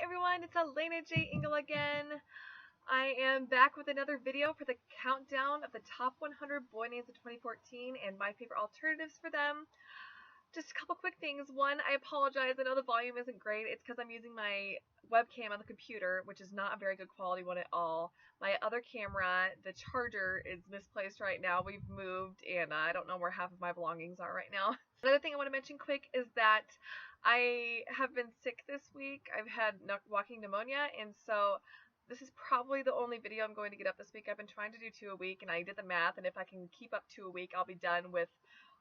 everyone, it's alenajingle again. I am back with another video for the countdown of the top 100 boy names of 2014 and my favorite alternatives for them. Just a couple quick things. One, I apologize, I know the volume isn't great. It's because I'm using my webcam on the computer, which is not a very good quality one at all. My other camera, the charger, is misplaced right now. We've moved and I don't know where half of my belongings are right now. Another thing I want to mention quick is that I have been sick this week. I've had walking pneumonia, and so this is probably the only video I'm going to get up this week. I've been trying to do 2 a week, and I did the math, and if I can keep up 2 a week, I'll be done with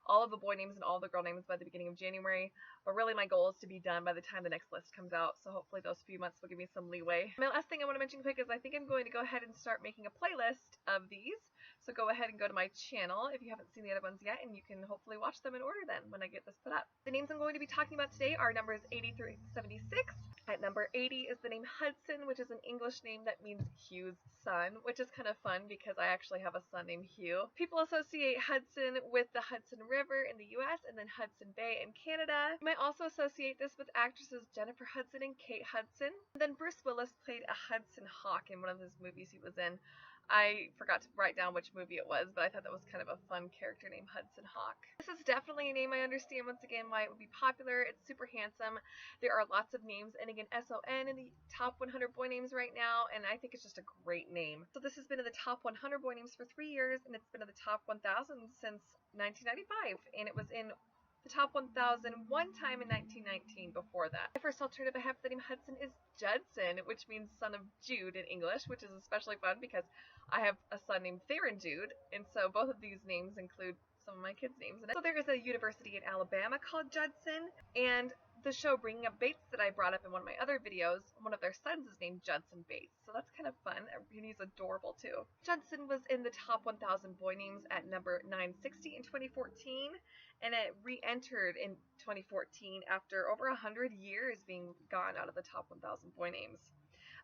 all of the boy names and all the girl names by the beginning of January. But really my goal is to be done by the time the next list comes out, so hopefully those few months will give me some leeway. My last thing I want to mention quick is I think I'm going to go ahead and start making a playlist of these. So go ahead and go to my channel if you haven't seen the other ones yet, and you can hopefully watch them in order then when I get this put up. The names I'm going to be talking about today are numbers 80 through 76. At number 80 is the name Hudson, which is an English name that means Hugh's son, which is kind of fun because I actually have a son named Hugh. People associate Hudson with the Hudson River in the US and then Hudson Bay in Canada. You might also associate this with actresses Jennifer Hudson and Kate Hudson. And then Bruce Willis played a Hudson Hawk in one of his movies he was in. I forgot to write down which movie it was, but I thought that was kind of a fun character named Hudson Hawk. This is definitely a name I understand once again why it would be popular. It's super handsome. There are lots of names ending in SON in the top 100 boy names right now, and I think it's just a great name. So this has been in the top 100 boy names for 3 years, and it's been in the top 1,000 since 1995, and it was in the top 1,000 one time in 1919 before that. My first alternative I have for the name Hudson is Judson, which means son of Jude in English, which is especially fun because I have a son named Theron Jude, and so both of these names include some of my kids' names in it. So there is a university in Alabama called Judson, and the show Bringing Up Bates that I brought up in one of my other videos, one of their sons is named Judson Bates, so that's kind of fun, and he's adorable too. Judson was in the top 1,000 boy names at number 960 in 2014, and it re-entered in 2014 after over 100 years being gone out of the top 1,000 boy names.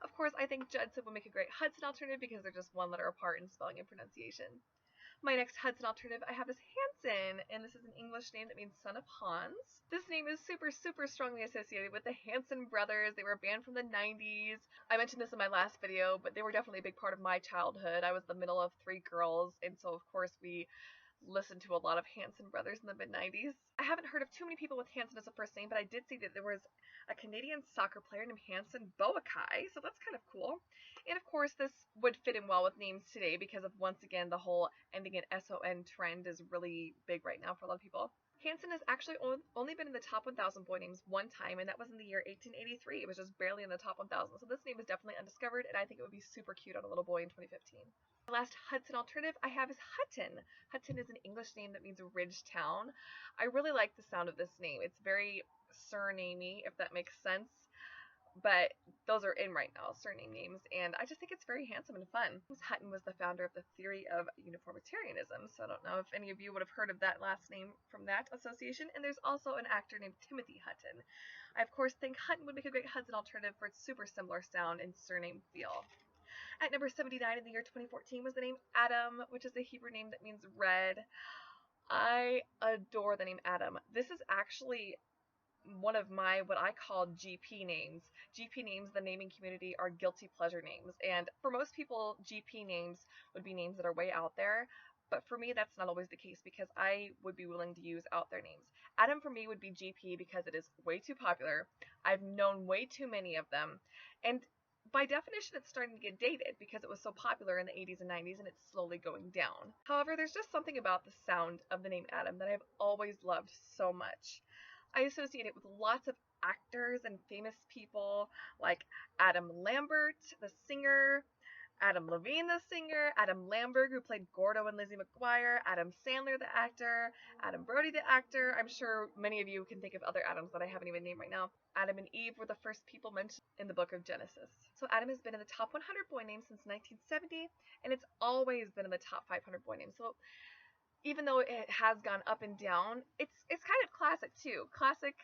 Of course, I think Judson would make a great Hudson alternative because they're just one letter apart in spelling and pronunciation. My next Hudson alternative I have is Hanson, and this is an English name that means son of Hans. This name is super strongly associated with the Hanson brothers. They were a band from the 90s. I mentioned this in my last video, but they were definitely a big part of my childhood. I was the middle of 3 girls, and so of course we listened to a lot of Hanson brothers in the mid-90s. I haven't heard of too many people with Hanson as a first name, but I did see that there was a Canadian soccer player named Hanson Boakai, so that's kind of cool. And of course, this would fit in well with names today because of, once again, the whole ending in SON trend is really big right now for a lot of people. Hanson has actually only been in the top 1,000 boy names one time, and that was in the year 1883. It was just barely in the top 1,000, so this name is definitely undiscovered, and I think it would be super cute on a little boy in 2015. The last Hudson alternative I have is Hutton. Hutton is an English name that means ridge town. I really like the sound of this name. It's very surnamey, if that makes sense. But those are in right now, surname names, and I just think it's very handsome and fun. Hutton was the founder of the theory of uniformitarianism, so I don't know if any of you would have heard of that last name from that association. And there's also an actor named Timothy Hutton. I, of course, think Hutton would make a great Hudson alternative for its super similar sound and surname feel. At number 79 in the year 2014 was the name Adam, which is a Hebrew name that means red. I adore the name Adam. This is actually one of my, what I call GP names. GP names, the naming community, are guilty pleasure names. And for most people, GP names would be names that are way out there. But for me, that's not always the case because I would be willing to use out there names. Adam for me would be GP because it is way too popular. I've known way too many of them. And by definition, it's starting to get dated because it was so popular in the 80s and 90s and it's slowly going down. However, there's just something about the sound of the name Adam that I've always loved so much. I associate it with lots of actors and famous people like Adam Lambert, the singer, Adam Levine, the singer, Adam Lambert, who played Gordo in Lizzie McGuire, Adam Sandler, the actor, Adam Brody, the actor. I'm sure many of you can think of other Adams that I haven't even named right now. Adam and Eve were the first people mentioned in the book of Genesis. So Adam has been in the top 100 boy names since 1970, and it's always been in the top 500 boy names. So even though it has gone up and down, it's kind of classic too. Classic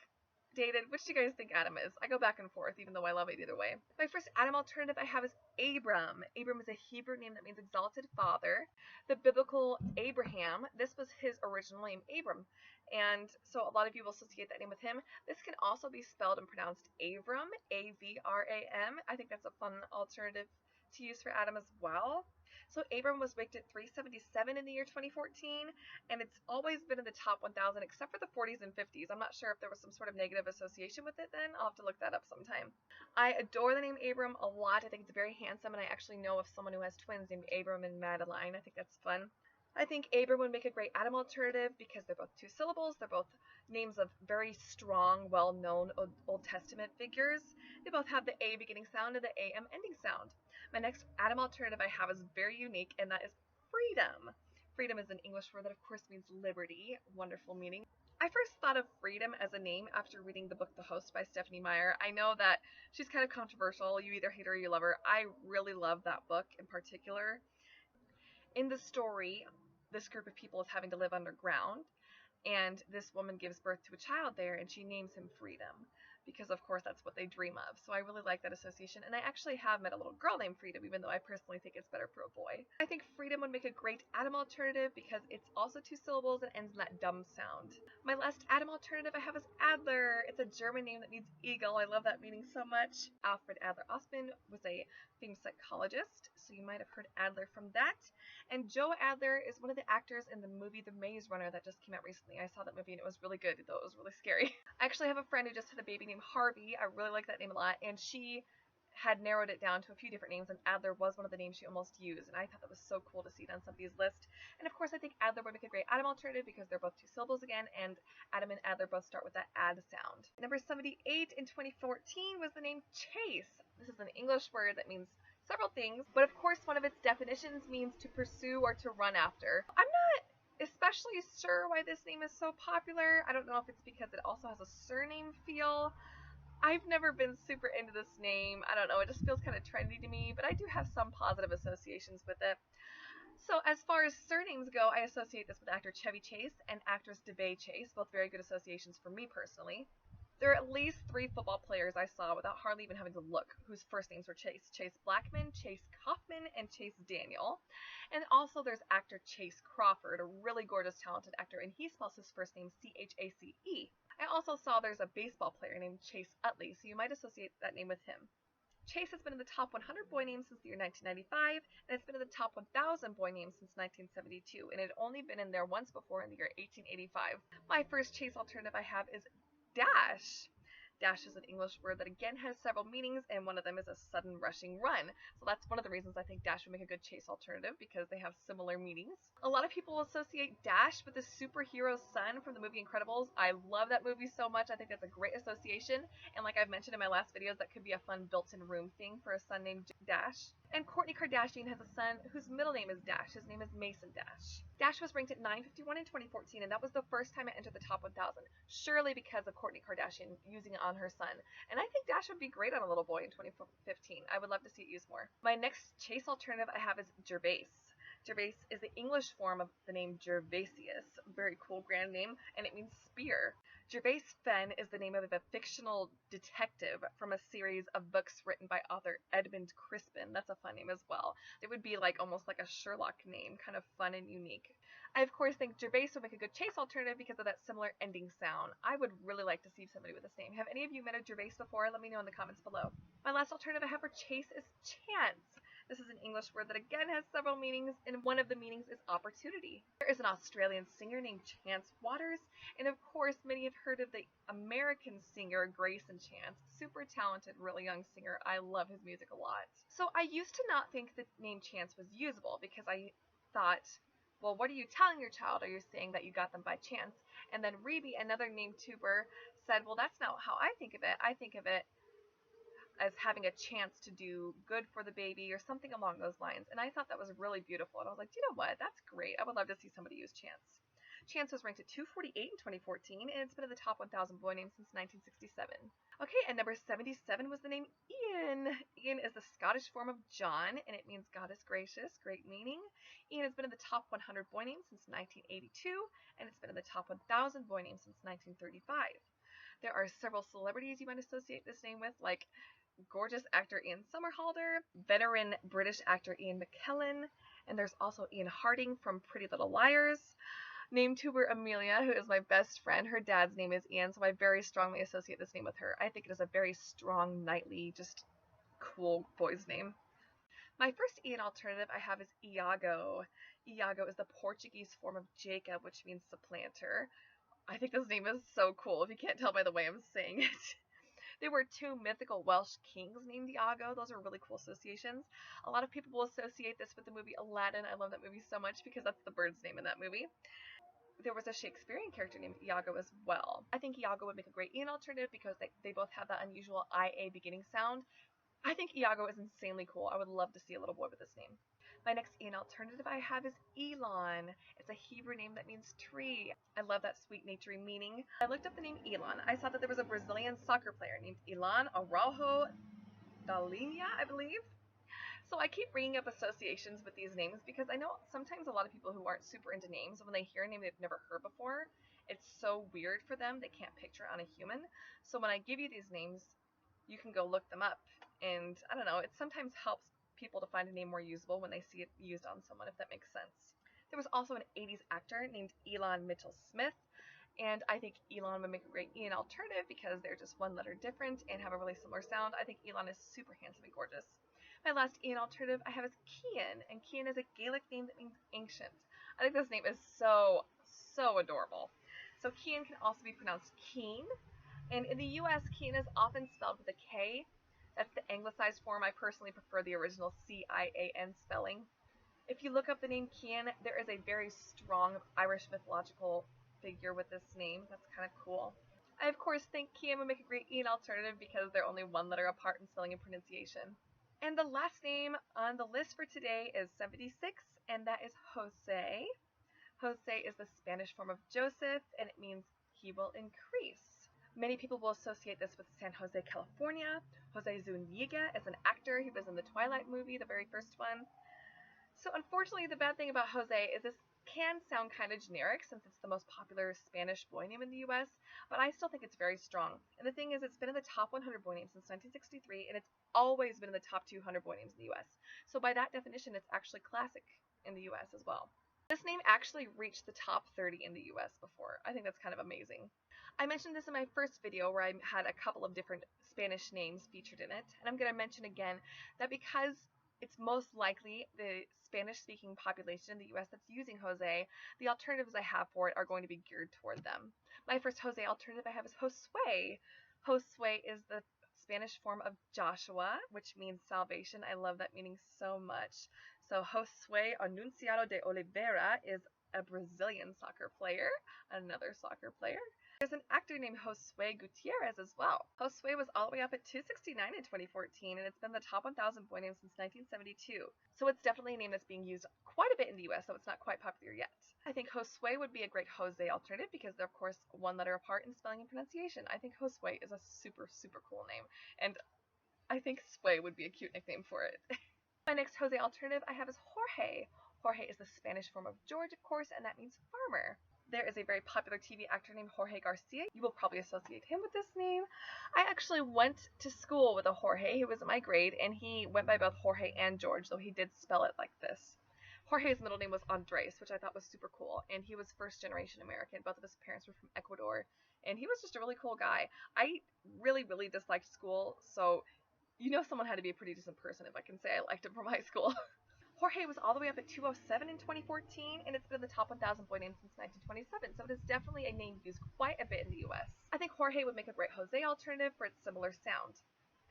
dated. Which do you guys think Adam is? I go back and forth, even though I love it either way. My first Adam alternative I have is Abram. Abram is a Hebrew name that means exalted father. The biblical Abraham, this was his original name, Abram. And so a lot of you will associate that name with him. This can also be spelled and pronounced Avram, A-V-R-A-M. I think that's a fun alternative to use for Adam as well. So Abram was ranked at 377 in the year 2014, and it's always been in the top 1,000 except for the 40s and 50s. I'm not sure if there was some sort of negative association with it then. I'll have to look that up sometime. I adore the name Abram a lot. I think it's very handsome, and I actually know of someone who has twins named Abram and Madeline. I think that's fun. I think Abram would make a great Adam alternative because they're both 2 syllables. They're both names of very strong, well-known Old Testament figures. They both have the A beginning sound and the AM ending sound. My next Adam alternative I have is very unique, and that is freedom. Freedom is an English word that of course means liberty. Wonderful meaning. I first thought of freedom as a name after reading the book The Host by Stephanie Meyer. I know that she's kind of controversial. You either hate her or you love her. I really love that book in particular. In the story, this group of people is having to live underground, and this woman gives birth to a child there, and she names him Freedom because of course that's what they dream of. So I really like that association, and I actually have met a little girl named Freedom, even though I personally think it's better for a boy. I think Freedom would make a great Adam alternative because it's also 2 syllables and ends in that dumb sound. My last Adam alternative I have is Adler. It's a German name that means eagle. I love that meaning so much. Alfred Adler Ostman was a famous psychologist, so you might have heard Adler from that. And Joe Adler is one of the actors in the movie The Maze Runner that just came out recently. I saw that movie and it was really good, though it was really scary. I actually have a friend who just had a baby named Harvey. I really like that name a lot, and she had narrowed it down to a few different names, and Adler was one of the names she almost used, and I thought that was so cool to see it on somebody's list. And of course I think Adler would make a great Adam alternative because they're both 2 syllables again, and Adam and Adler both start with that ad sound. Number 78 in 2014 was the name Chase. This is an English word that means several things, but of course one of its definitions means to pursue or to run after. I'm not especially sure why this name is so popular. I don't know if it's because it also has a surname feel. I've never been super into this name. I don't know, it just feels kind of trendy to me, but I do have some positive associations with it. So as far as surnames go, I associate this with actor Chevy Chase and actress DeVay Chase, both very good associations for me personally. There are at least 3 football players I saw without hardly even having to look whose first names were Chase. Chase Blackman, Chase Kaufman, and Chase Daniel. And also there's actor Chase Crawford, a really gorgeous, talented actor, and he spells his first name C-H-A-C-E. I also saw there's a baseball player named Chase Utley, so you might associate that name with him. Chase has been in the top 100 boy names since the year 1995, and it's been in the top 1,000 boy names since 1972, and it had only been in there once before in the year 1885. My first Chase alternative I have is Dash. Dash is an English word that again has several meanings, and one of them is a sudden rushing run. So that's one of the reasons I think Dash would make a good Chase alternative, because they have similar meanings. A lot of people associate Dash with the superhero son from the movie Incredibles. I love that movie so much. I think that's a great association, and like I've mentioned in my last videos, that could be a fun built-in room thing for a son named Dash. And Kourtney Kardashian has a son whose middle name is Dash. His name is Mason Dash. Dash was ranked at 951 in 2014, and that was the first time it entered the top 1,000. Surely because of Kourtney Kardashian using it on her son. And I think Dash would be great on a little boy in 2015. I would love to see it used more. My next Chase alternative I have is Gervais. Gervais is the English form of the name Gervasius. Very cool grand name, and it means spear. Gervais Fenn is the name of a fictional detective from a series of books written by author Edmund Crispin. That's a fun name as well. It would be like almost like a Sherlock name, kind of fun and unique. I of course think Gervais would make a good Chase alternative because of that similar ending sound. I would really like to see somebody with this name. Have any of you met a Gervais before? Let me know in the comments below. My last alternative I have for Chase is Chance. This is an English word that again has several meanings, and one of the meanings is opportunity. There is an Australian singer named Chance Waters, and of course many have heard of the American singer Grayson Chance. Super talented, really young singer. I love his music a lot. So I used to not think the name Chance was usable because I thought, well, what are you telling your child? Are you saying that you got them by chance? And then Rebe, another name tuber, said, well, that's not how I think of it. I think of it as having a chance to do good for the baby or something along those lines. And I thought that was really beautiful. And I was like, you know what? That's great. I would love to see somebody use Chance. Chance was ranked at 248 in 2014, and it's been in the top 1,000 boy names since 1967. Okay, and number 77 was the name Ian. Ian is the Scottish form of John, and it means God is gracious. Great meaning. Ian has been in the top 100 boy names since 1982, and it's been in the top 1,000 boy names since 1935. There are several celebrities you might associate this name with, like gorgeous actor Ian Somerhalder, veteran British actor Ian McKellen, and there's also Ian Harding from Pretty Little Liars. Name tuber Amelia, who is my best friend, her dad's name is Ian, so I very strongly associate this name with her. I think it is a very strong, knightly, just cool boy's name. My first Ian alternative I have is Iago. Iago is the Portuguese form of Jacob, which means supplanter. I think this name is so cool, if you can't tell by the way I'm saying it. There were two mythical Welsh kings named Iago. Those are really cool associations. A lot of people will associate this with the movie Aladdin. I love that movie so much because that's the bird's name in that movie. There was a Shakespearean character named Iago as well. I think Iago would make a great Ian alternative because they both have that unusual IA beginning sound. I think Iago is insanely cool. I would love to see a little boy with this name. My next Ian alternative I have is Elon. It's a Hebrew name that means tree. I love that sweet naturey meaning. I looked up the name Elon. I saw that there was a Brazilian soccer player named Elon Araujo da Linha, I believe. So I keep bringing up associations with these names because I know sometimes a lot of people who aren't super into names, when they hear a name they've never heard before, it's so weird for them they can't picture it on a human. So when I give you these names, you can go look them up, and I don't know, it sometimes helps people to find a name more usable when they see it used on someone, if that makes sense. There was also an 80s actor named Elon Mitchell Smith, and I think Elon would make a great Ian alternative because they're just one letter different and have a really similar sound. I think Elon is super handsome and gorgeous. My last Ian alternative I have is Cian, and Cian is a Gaelic name that means ancient. I think this name is so adorable. So Cian can also be pronounced Keen, and in the US, Cian is often spelled with a K. That's the anglicized form. I personally prefer the original C-I-A-N spelling. If you look up the name Cian, there is a very strong Irish mythological figure with this name. That's kind of cool. I, of course, think Cian would make a great Ian alternative because they're only one letter apart in spelling and pronunciation. And the last name on the list for today is 76, and that is Jose. Jose is the Spanish form of Joseph, and it means he will increase. Many people will associate this with San Jose, California. Jose Zuniga is an actor. He was in the Twilight movie, the very first one. So unfortunately, the bad thing about Jose is this can sound kind of generic since it's the most popular Spanish boy name in the US, but I still think it's very strong. And the thing is, it's been in the top 100 boy names since 1963, and it's always been in the top 200 boy names in the US. So by that definition, it's actually classic in the US as well. This name actually reached the top 30 in the US before. I think that's kind of amazing. I mentioned this in my first video where I had a couple of different Spanish names featured in it, and I'm going to mention again that because it's most likely the Spanish-speaking population in the US that's using Jose, the alternatives I have for it are going to be geared toward them. My first Jose alternative I have is Josue. Josue is the Spanish form of Joshua, which means salvation. I love that meaning so much. So Josue Anunciado de Oliveira is a Brazilian soccer player, another soccer player. There's an actor named Josue Gutierrez as well. Josue was all the way up at 269 in 2014, and it's been the top 1,000 boy name since 1972. So it's definitely a name that's being used quite a bit in the US, though it's not quite popular yet. I think Josue would be a great Jose alternative because they're, of course, one letter apart in spelling and pronunciation. I think Josue is a super cool name, and I think Sway would be a cute nickname for it. My next Jose alternative I have is Jorge. Jorge is the Spanish form of George, of course, and that means farmer. There is a very popular TV actor named Jorge Garcia. You will probably associate him with this name. I actually went to school with a Jorge who was in my grade, and he went by both Jorge and George, though he did spell it like this. Jorge's middle name was Andres, which I thought was super cool, and he was first-generation American. Both of his parents were from Ecuador, and he was just a really cool guy. I really disliked school, so you know someone had to be a pretty decent person if I can say I liked him from high school. Jorge was all the way up at 207 in 2014, and it's been in the top 1,000 boy name since 1927, so it is definitely a name used quite a bit in the US. I think Jorge would make a great Jose alternative for its similar sound.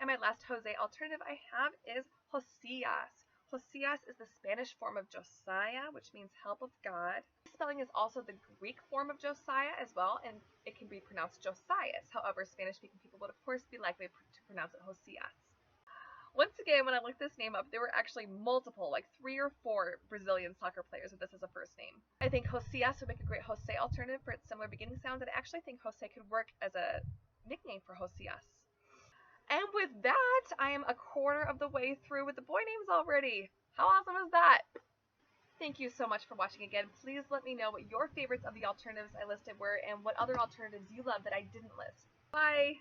And my last Jose alternative I have is Josias. Josias is the Spanish form of Josiah, which means help of God. The spelling is also the Greek form of Josiah as well, and it can be pronounced Josias. However, Spanish-speaking people would of course be likely to pronounce it Josias. Once again, when I looked this name up, there were actually multiple, like 3 or 4 Brazilian soccer players with this as a first name. I think Josias would make a great Jose alternative for its similar beginning sound, and I actually think Jose could work as a nickname for Josias. And with that, I am a quarter of the way through with the boy names already. How awesome is that? Thank you so much for watching again. Please let me know what your favorites of the alternatives I listed were and what other alternatives you love that I didn't list. Bye!